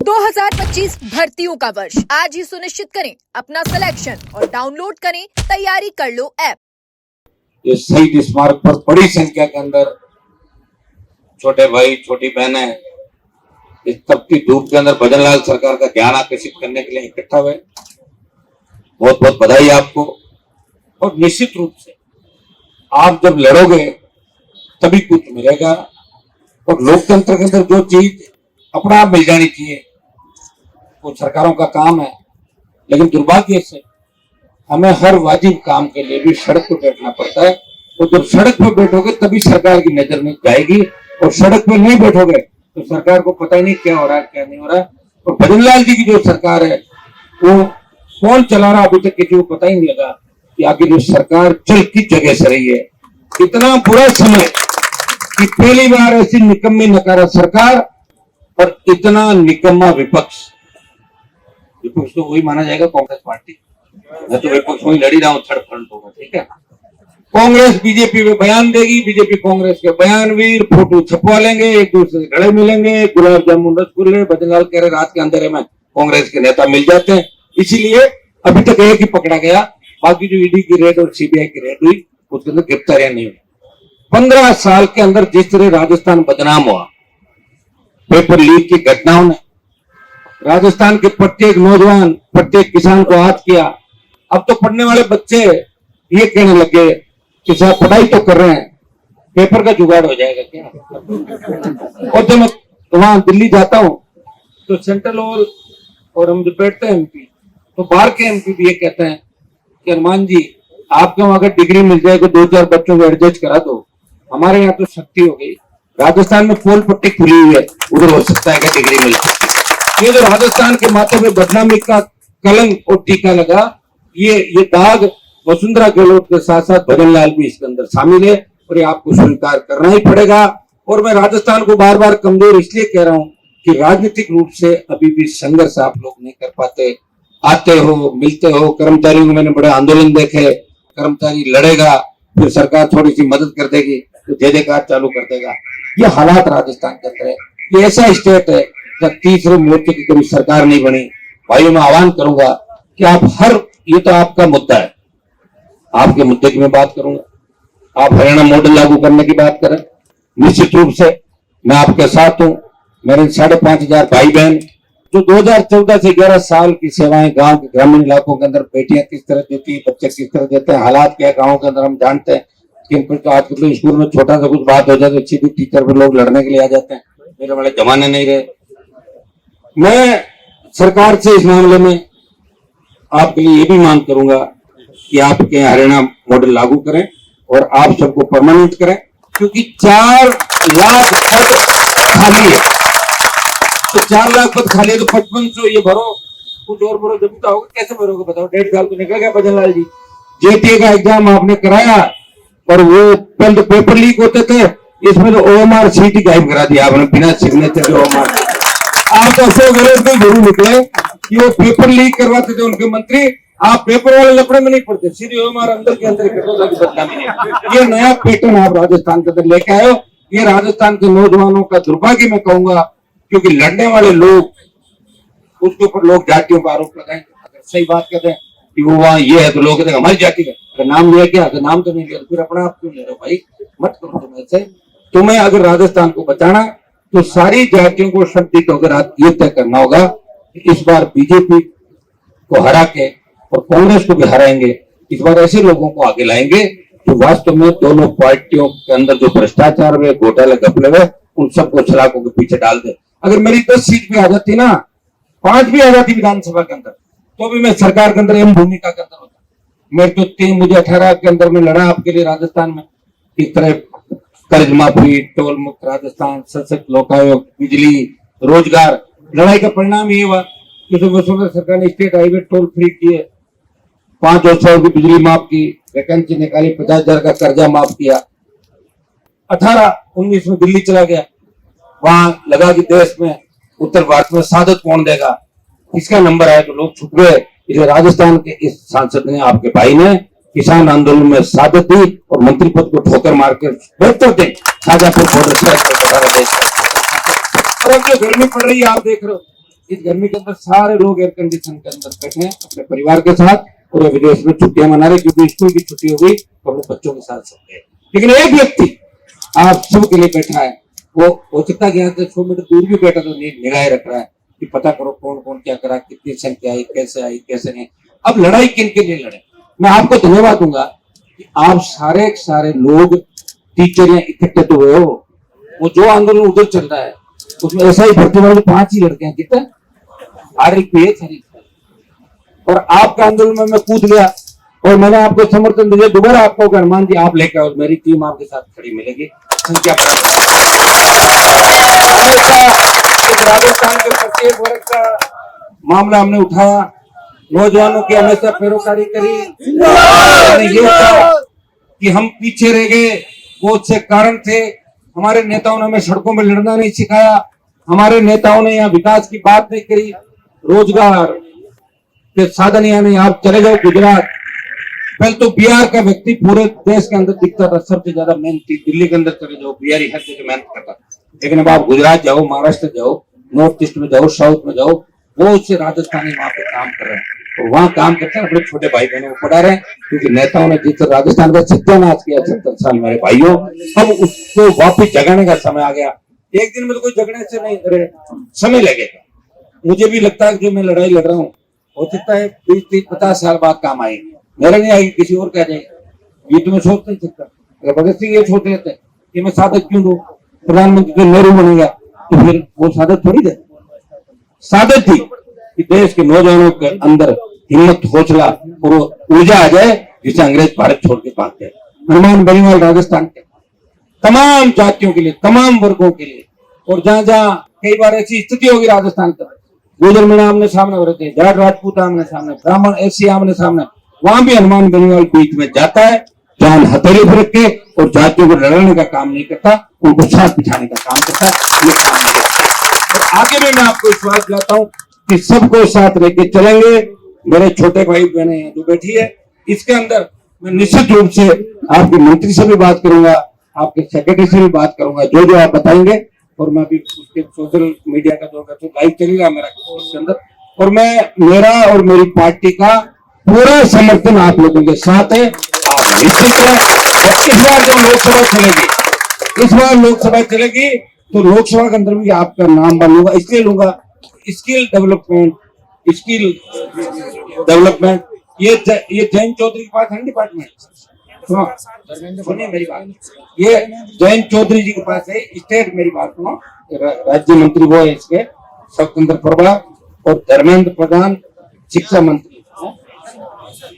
2025 भर्तियों का वर्ष आज ही सुनिश्चित करें अपना सिलेक्शन और डाउनलोड करें तैयारी कर लो ऐप। ये शहीद स्मारक पर बड़ी संख्या के अंदर छोटे भाई छोटी बहनें इस तपती धूप के अंदर भजनलाल सरकार का ध्यान आकर्षित करने के लिए इकट्ठा हुए। बहुत बहुत बधाई आपको। और निश्चित रूप से आप जब लड़ोगे तभी कुछ मिलेगा। और लोकतंत्र के अंदर जो चीज अपना आप मिल जानी चाहिए वो सरकारों का काम है, लेकिन दुर्भाग्य से हमें हर वाजिब काम के लिए भी सड़क पर बैठना पड़ता है। और जब सड़क पर बैठोगे तभी सरकार की नजर में जाएगी, और सड़क पर नहीं बैठोगे तो सरकार को पता ही नहीं क्या हो रहा है क्या नहीं हो रहा है। और भजनलाल जी की जो सरकार है वो कौन चला रहा अभी तक किसी को पता ही नहीं लगा कि आखिर जो सरकार चल किस जगह से रही है। इतना बुरा समय कि पहली बार ऐसी निकम्मी नकारा सरकार और इतना निकम्मा विपक्ष। विपक्ष तो वही माना जाएगा कांग्रेस पार्टी। मैं तो विपक्ष वही लड़ी रहा हूँ, थर्ड फ्रंट होगा, ठीक है। कांग्रेस बीजेपी में बयान देगी, बीजेपी कांग्रेस के बयानवीर फोटो छपवा लेंगे, एक दूसरे से गले मिलेंगे, गुलाब जामुन रसगुल्ले। भजनलाल कह रहे रात के अंधेरे में कांग्रेस के नेता मिल जाते हैं, इसीलिए अभी तक एक ही पकड़ा गया। बाकी जो ईडी की रेड और सीबीआई की रेड हुई उसके अंदर गिरफ्तारियां नहीं हुई। 15 साल के अंदर जिस तरह राजस्थान बदनाम हुआ पेपर लीक की घटनाओं ने, राजस्थान के प्रत्येक नौजवान प्रत्येक किसान को आहत किया। अब तो पढ़ने वाले बच्चे ये कहने लगे कि साहब पढ़ाई तो कर रहे हैं, पेपर का जुगाड़ हो जाएगा क्या। और जब मैं वहां दिल्ली जाता हूं तो सेंट्रल हॉल और हम जो बैठते हैं एमपी, तो बाहर के एमपी भी ये कहते हैं कि हनुमान जी आपके वहां अगर डिग्री मिल जाए तो 2-4 बच्चों को एडजस्ट करा दो। हमारे यहाँ तो शक्ति हो गई, राजस्थान में पोल पट्टी खुली हुई है, उधर हो सकता है कि डिग्री मिल सकती है। ये जो राजस्थान के माथे में बदनामी का कलंक और टीका लगा, ये दाग वसुंधरा गहलोत के साथ साथ भजनलाल भी इसके अंदर शामिल है, और ये आपको स्वीकार करना ही पड़ेगा। और मैं राजस्थान को बार बार कमजोर इसलिए कह रहा हूं कि राजनीतिक रूप से अभी भी संघर्ष आप लोग नहीं कर पाते। आते हो, मिलते हो, कर्मचारियों को मैंने बड़े आंदोलन देखे, कर्मचारी लड़ेगा, फिर सरकार थोड़ी सी मदद कर देगी तो जय जयकार चालू कर देगा। ये हालात राजस्थान के अंदर है। ये ऐसा स्टेट है जब तीसरे मोर्चे की कभी सरकार नहीं बनी। भाइयों मैं आह्वान करूंगा कि आप ये तो आपका मुद्दा है, आपके मुद्दे की मैं बात करूंगा। आप हरियाणा मॉडल लागू करने की बात करें, निश्चित रूप से मैं आपके साथ हूं। मेरे 5,500 भाई बहन जो 2014 से 11 साल की सेवाएं गांव के ग्रामीण इलाकों के अंदर बेटियां किस तरह देती है, बच्चे किस तरह देते हैं, हालात क्या गांव के अंदर हम जानते हैं। कि तो आज तो स्कूल में छोटा सा कुछ बात हो जाए तो सीधी टीचर पर लोग लड़ने के लिए आ जाते हैं। मेरे वाले जमाने नहीं रहे। मैं सरकार से इस मामले में आपके लिए ये भी मांग करूंगा कि आपके हरियाणा मॉडल लागू करें और आप सबको परमानेंट करें, क्योंकि 4 लाख पद खाली है। तो 4 लाख पद खाली है तो 5500 ये भरो, कुछ और भरो, जब होगा कैसे भरोगे बताओ। 1.5 साल तो निकल गया भजनलाल जी। जेटीए का एग्जाम आपने कराया और वो पहले तो पेपर लीक होते थे, इसमें तो ओएमआर सीट ही गायब करा दिया आपने बिना सिग्नेचर ओएमआर। आप तो अशोक गहलोत को जरूर निकले कि वो पेपर लीक करवाते थे उनके मंत्री। आप पेपर वाले लफड़े में नहीं पड़ते, सीधे ओएमआर अंदर के अंदर बदनामी। ये नया पैटर्न आप राजस्थान के अंदर लेके आए हो। ये राजस्थान के नौजवानों का दुर्भाग्य मैं कहूंगा, क्योंकि लड़ने वाले लोग उसके ऊपर लोग जातियों का आरोप लगाएंगे। अगर सही बात कहते हैं कि वो वहां ये है तो लोग कहते हैं हमारी जाति का, अगर नाम लिया क्या तो नाम तो नहीं लिया, फिर अपना आप क्यों ले रहे हो भाई, मत करो तुम ऐसे। तुम्हें अगर राजस्थान को बचाना तो सारी जातियों को संगठित होकर ये तय करना होगा कि इस बार बीजेपी को हरा के और कांग्रेस को भी हराएंगे। इस बार ऐसे लोगों को आगे लाएंगे जो वास्तव में दोनों पार्टियों के अंदर जो भ्रष्टाचार हुए, घोटाले घपले हुए, उन सबको सलाखों के पीछे डाल दे। अगर मेरी 10 सीट भी आ जाती ना, 5 भी आ जाती विधानसभा के अंदर, तो भी मैं सरकार के अंदर एम भूमिका के अंदर होता। मेरे तो मुझे 18 के अंदर में लड़ा आपके लिए राजस्थान में। इस तरह कर्ज माफी, टोल मुक्त राजस्थान, सशक्त लोकायोग, बिजली, रोजगार। लड़ाई का परिणाम ये हुआ कि वसुंधरा सरकार ने स्टेट हाईवे टोल फ्री किए, 500 की बिजली माफ की, वैकेंसी निकाली, 50,000 का कर्जा माफ किया। 18-19 में दिल्ली चला गया, वहां लगा कि देश में उत्तर भारत में सादत कौन देगा, इसका नंबर आया तो लोग छुप गए। इसलिए राजस्थान के इस सांसद ने, आपके भाई ने, किसान आंदोलन में सादत दी और मंत्री पद को ठोकर मार के 72 दिन शाजापुर बॉर्डर से और अब जो गर्मी पड़ रही है आप देख रहे हो, इस गर्मी के अंदर सारे लोग एयर कंडीशन के अंदर बैठे हैं अपने परिवार के साथ, और विदेश में छुट्टियां मना रहे, क्योंकि स्कूल की छुट्टी हो गई तो अपने बच्चों के साथ सब गए। लेकिन एक व्यक्ति आप सबके लिए बैठा है, वो हो सकता है कि यहाँ से 100 मीटर दूर भी बैठा तो निगाहें रख रहा है कि पता करो कौन कौन क्या करा, कितनी संख्या आई, कैसे नहीं। अब लड़ाई किन के लिए लड़े? मैं आपको धन्यवाद दूंगा कि आप सारे लोग टीचर यहाँ इकट्ठे तो हुए हो। वो जो आंदोलन उधर चल रहा है उसमें ऐसा ही भर्ती वाले 5 ही लड़के हैं, कितने RLPH है, और आपका आंदोलन में मैं कूद गया और मैंने आपको समर्थन दिया। दोबारा आपको हनुमान जी आप लेकर आओ, मेरी टीम आपके साथ खड़ी मिलेगी। संख्या राजस्थान के प्रत्येक वर्ग का मामला हमने उठाया, नौजवानों की हमेशा पैरोकारी करी। ये था कि हम पीछे रह गए, बहुत से कारण थे। हमारे नेताओं ने हमें सड़कों में लड़ना नहीं सिखाया, हमारे नेताओं ने यहाँ विकास की बात नहीं करी, रोजगार के साधन यहाँ नहीं। आप चले जाओ गुजरात, पहले तो बिहार का व्यक्ति पूरे देश के अंदर दिखता था सबसे ज्यादा मेहनती। दिल्ली के अंदर चले जाओ, बिहारी हर जगह मेहनत करता। लेकिन अब आप गुजरात जाओ, महाराष्ट्र जाओ, नॉर्थ ईस्ट में जाओ, साउथ में जाओ, बहुत से राजस्थानी वहां पे काम कर रहे हैं, और वहां काम करते हैं अपने छोटे भाई बहनों को पढ़ा रहे हैं, क्योंकि नेताओं ने जिस राजस्थान का सत्यानाश किया 70 साल मेरे भाइयों, अब उसको वापिस जगाने का समय आ गया। एक दिन में तो कोई जगने से नहीं, समय लगेगा। मुझे भी लगता है कि जो मैं लड़ाई लड़ रहा हूँ हो सकता है 20-30-50 साल बाद काम आएगी, मेरे नहीं आएगी, किसी और का जाएगी। ये तो मैं सोच नहीं सकता। अगर भगत सिंह ये सोच लेते कि मैं सादत क्यों दूं, प्रधानमंत्री तो नेहरू बनेगा, तो फिर वो सादत थोड़ी दे। सादत थी कि देश के नौजवानों के अंदर हिम्मत, हौसला और ऊर्जा आ जाए, जिसे अंग्रेज भारत छोड़ के भाग गए। हनुमान बेनीवाल राजस्थान के तमाम जातियों के लिए, तमाम वर्गों के लिए, और जहां जहां कई बार ऐसी स्थिति होगी राजस्थान का, गुजर मीणा आमने सामने हो रहे थे, जाट राजपूत आमने सामने, ब्राह्मण एसी आमने सामने, वहां भी हनुमान बेनीवाल बीच में जाता है, जान हथेली पर रख के, और जातियों को लड़ने का काम नहीं करता, उनको साथ बिठाने का काम करता है। ये काम नहीं करता। और आगे भी मैं आपको विश्वास दिलाता हूँ कि सबको साथ लेके चलेंगे। मेरे छोटे भाई बहने जो बैठी है, इसके अंदर मैं निश्चित रूप से आपके मंत्री से भी बात करूंगा, आपके सेक्रेटरी से भी बात करूंगा, जो आप बताएंगे। और मैं भी उसके सोशल मीडिया का जो लाइव चलेगा मेरा उसके अंदर, और मैं मेरा और मेरी पार्टी का पूरा समर्थन आप लोगों के साथ है। आप निश्चित है। और इस बार जब लोकसभा चलेगी, इस बार लोकसभा चलेगी तो लोकसभा के अंदर भी आपका नाम बनूंगा, इसलिए लूंगा। स्किल डेवलपमेंट, ये जयंत चौधरी के पास है डिपार्टमेंट, सुनिए मेरी बात, ये जयंत चौधरी जी के पास है स्टेट, मेरी बात सुनो, राज्य मंत्री वो है इसके, स्वतंत्र प्रभार, और धर्मेंद्र प्रधान शिक्षा मंत्री,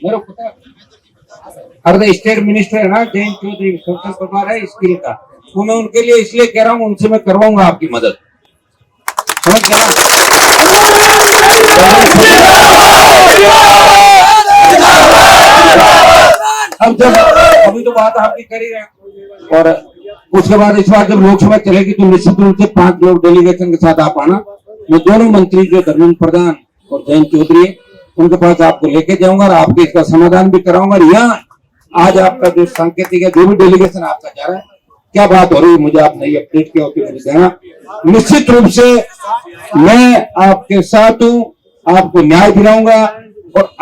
मेरे को पता है। स्टेट मिनिस्टर है ना जयंत चौधरी, स्वतंत्र प्रभार है स्किल का, तो मैं उनके लिए इसलिए कह रहा हूँ, उनसे मैं करवाऊंगा आपकी मदद, समझ गया? अब जब अभी तो बात आपकी कर ही रहे हैं, और उसके बाद इस बार जब लोकसभा चलेगी तो निश्चित रूप से 5 लोग डेलीगेशन के साथ आप आना। मैं दोनों मंत्री जो धर्मेंद्र प्रधान और जयंत चौधरी है, उनके पास आपको लेके जाऊंगा और आपके इसका समाधान भी कराऊंगा। यहाँ आज आपका जो सांकेतिक है, जो भी डेलीगेशन आपका जा रहा है, क्या बात हो रही है, मुझे आप नहीं अपडेट किया होती मुझे देना। निश्चित रूप से मैं आपके साथ हूँ, आपको न्याय दिलाऊंगा। और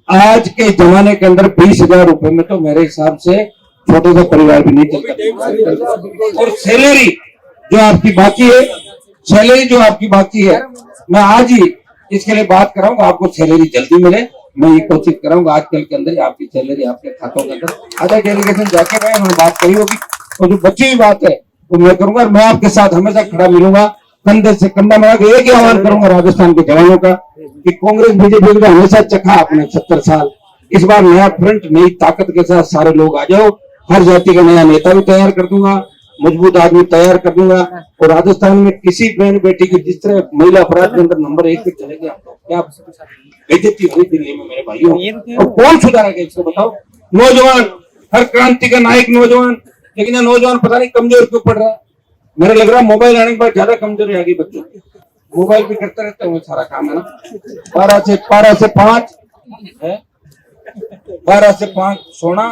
आज के जमाने के अंदर 20,000 रुपए में तो मेरे हिसाब से छोटे सा परिवार भी नहीं चलता। और सैलरी जो आपकी बाकी है, सैलरी जो आपकी बाकी है, मैं आज ही इसके लिए बात कराऊंगा, आपको सैलरी जल्दी मिले। मैं ये कोशिश कराऊंगा आज कल के अंदर आपकी सैलरी आपके खातों के अंदर। आधा डेलीगेशन जाके गए, उन्होंने बात करी होगी, और जो बची हुई बात है वो मैं करूंगा। मैं आपके साथ हमेशा खड़ा मिलूंगा, कंधे से कंधा मिला के एक ही आह्वान करूंगा राजस्थान के जवानों का कि कांग्रेस बीजेपी का हमेशा चखा आपने 70 साल, इस बार नया फ्रंट, नई ताकत के साथ सारे लोग आ जाओ। हर जाति का नया नेता भी तैयार कर दूंगा, मजबूत आदमी तैयार कर दूंगा। और राजस्थान में किसी बहन बेटी की जिस तरह महिला अपराध के अंदर नंबर 1 पे चले गए, क्या बेइज्जती हुई दिल्ली में मेरे भाइयों, और कौन सुधारेगा इसको बताओ? नौजवान, हर क्रांति का नायक नौजवान, लेकिन ये नौजवान पता नहीं कमजोर क्यों पड़ रहा है। मेरा लग रहा है मोबाइल आने के बाद ज्यादा कमजोरी आ गई बच्चों की, मोबाइल भी करते रहते हैं, सारा काम है ना। 12 से 5 सोना।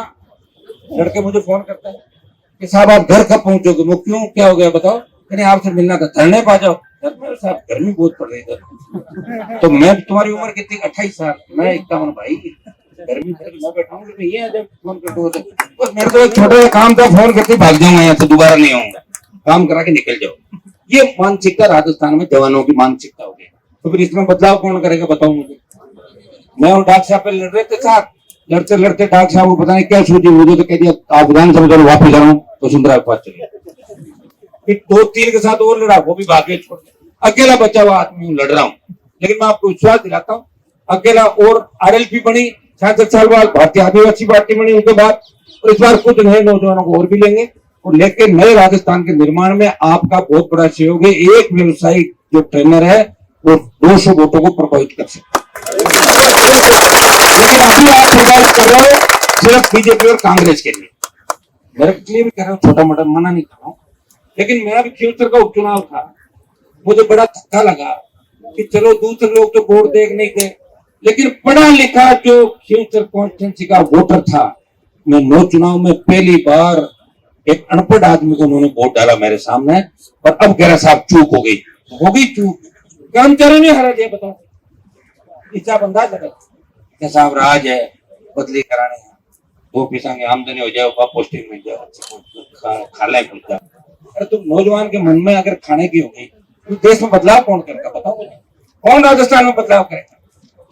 लड़के मुझे फोन करते हैं कि साहब आप घर कब पहुंचोगे? वो क्यों, क्या हो गया बताओ? कहने आपसे मिलना था, धरने पा जाओ। सर मेरे साहब गर्मी बहुत पड़ रही इधर। तो मैं तुम्हारी उम्र कितनी? 28 साल। मैं 51 भाई। गर्मी में मैं बैठाऊंगा तो ये जब फोन कर दो बस मेरे तो एक छोटा सा काम था, फोन करके भाग जाऊंगा यहाँ से, दोबारा नहीं आऊंगा, काम करा के निकल जाओ। ये मानसिकता राजस्थान में जवानों की मानसिकता हो गई। तो फिर इसमें बदलाव कौन करेगा बताओ मुझे। मैं और डॉक्टर साहब पे लड़ रहे थे साथ, लड़ते लड़ते डॉक्टर साहब को पता नहीं क्या सूझी, मुझे तो कह दिया आप विधानसभा चलो वापस आ रहा हूँ, तो सुंदरा के पास चले। फिर 2-3 के साथ और लड़ा, वो भी भागे छोड़, अकेला बचा हुआ आदमी हूँ, लड़ रहा हूँ। लेकिन मैं आपको विश्वास दिलाता हूँ, अकेला और आरएलपी बनी 66 साल बाद, भारतीय आदिवासी पार्टी बनी उनके बाद, और इस बार कुछ नए नौजवानों को और भी लेंगे और लेके नए राजस्थान के निर्माण में आपका बहुत बड़ा सहयोग है। एक व्यवसायिक जो ट्रेनर है वो 200 वोटों को प्रभावित कर सकता है। लेकिन अभी आप प्रभावित कर रहे हो सिर्फ बीजेपी और कांग्रेस के लिए, मेरे लिए भी कर रहे हो, छोटा मोटा मना नहीं कर रहा हूँ। लेकिन मैं अभी फ्यूचर का उपचुनाव था, मुझे बड़ा धक्का लगा कि चलो दूसरे लोग तो वोट देख नहीं गए, लेकिन पढ़ा लिखा जो फ्यूचर कॉन्स्टिट्यूंसी का वोटर था, मैं 9 चुनाव में पहली बार एक अनपढ़ आदमी को उन्होंने वोट डाला मेरे सामने, और अब कह रहा साहब चूक हो गई चूक, कर्मचारी नहीं हरा दिया। बताओ इच्छा अंदाज लगा क्या साहब राज है, बदली कराने हैं, 2 पैसा की आमदनी हो जाए, पोस्टिंग मिल जाए, खा ले खुल जाए। अरे तुम नौजवान के मन में अगर खाने की हो गई तो देश में बदलाव कौन करेगा बताओ मुझे, कौन राजस्थान में बदलाव करेगा?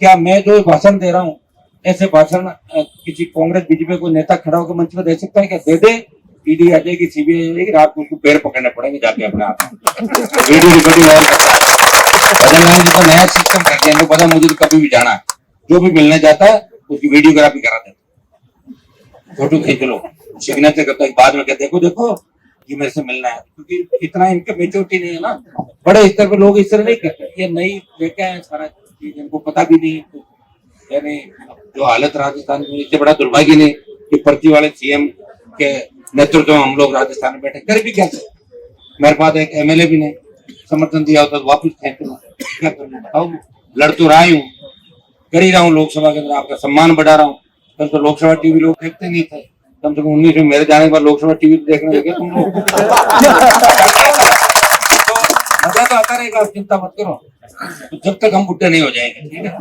क्या मैं जो भाषण दे रहा हूँ ऐसे भाषण किसी कांग्रेस बीजेपी को नेता खड़ा होकर मंच पर दे सकता है? क्या दे दे, ईडी आ जाएगी, सीबीआई आ जाएगी, रात को उसको पैर पकड़ने पड़ेंगे जाके अपने आप। वीडियो रिकॉर्डिंग और करता है, बदलने का नया सिस्टम कर दिया इनको पता, मुझे तो कभी भी जाना है, जो भी मिलने जाता है उसकी वीडियोग्राफी करा देता, फोटो खींच लो, सिग्नेचर करता है, बाद में कहते देखो देखो ये मेरे से मिलना है, क्योंकि इतना इनके मेच्योरिटी नहीं है ना, बड़े स्तर पे लोग इस तरह नहीं करते। ये नई लेके आए सारा चीज, इनको पता भी नहीं। यानी जो हालत राजस्थान में, इससे बड़ा दुर्भाग्य नहीं कि पर्ची वाले सीएम के नेतृत्व में हम लोग राजस्थान में बैठे, कर भी क्या सकते? मेरे पास एक एमएलए भी नहीं, समर्थन दिया होता तो वापिस खेच लो, क्या करूँ बताओ। लड़ तो रहा हूँ, कर ही रहा हूँ, लोकसभा के अंदर आपका सम्मान बढ़ा रहा हूँ। कल तो लोकसभा टीवी लोग देखते नहीं थे, कम से कम 19 में मेरे जाने के बाद लोकसभा टीवी देखने लगे तुम लोग। तो मजा तो आता रहेगा, आप चिंता मत करो, तो जब तक हम बुढ़े नहीं हो जाएंगे, ठीक है,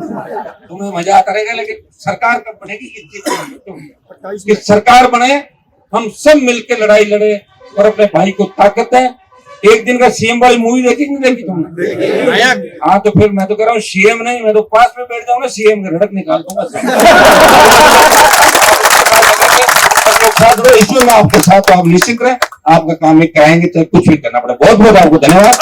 तुम्हें मजा आता रहेगा। लेकिन सरकार कब बनेगी इस चीज की सरकार बने, हम सब मिलकर लड़ाई लड़े और अपने भाई को ताकत है। एक दिन का सीएम वाली मूवी देखी नहीं देखी तुमने? हाँ तो फिर मैं तो कह रहा हूँ सीएम नहीं, मैं तो पास में बैठ जाऊंगा, सीएम की रड़क निकाल दूंगा। इसमें मैं आपके साथ, तो आप निश्चित रहे, आपका काम एक कराएंगे चाहे कुछ भी करना पड़े। बहुत बहुत आपको धन्यवाद।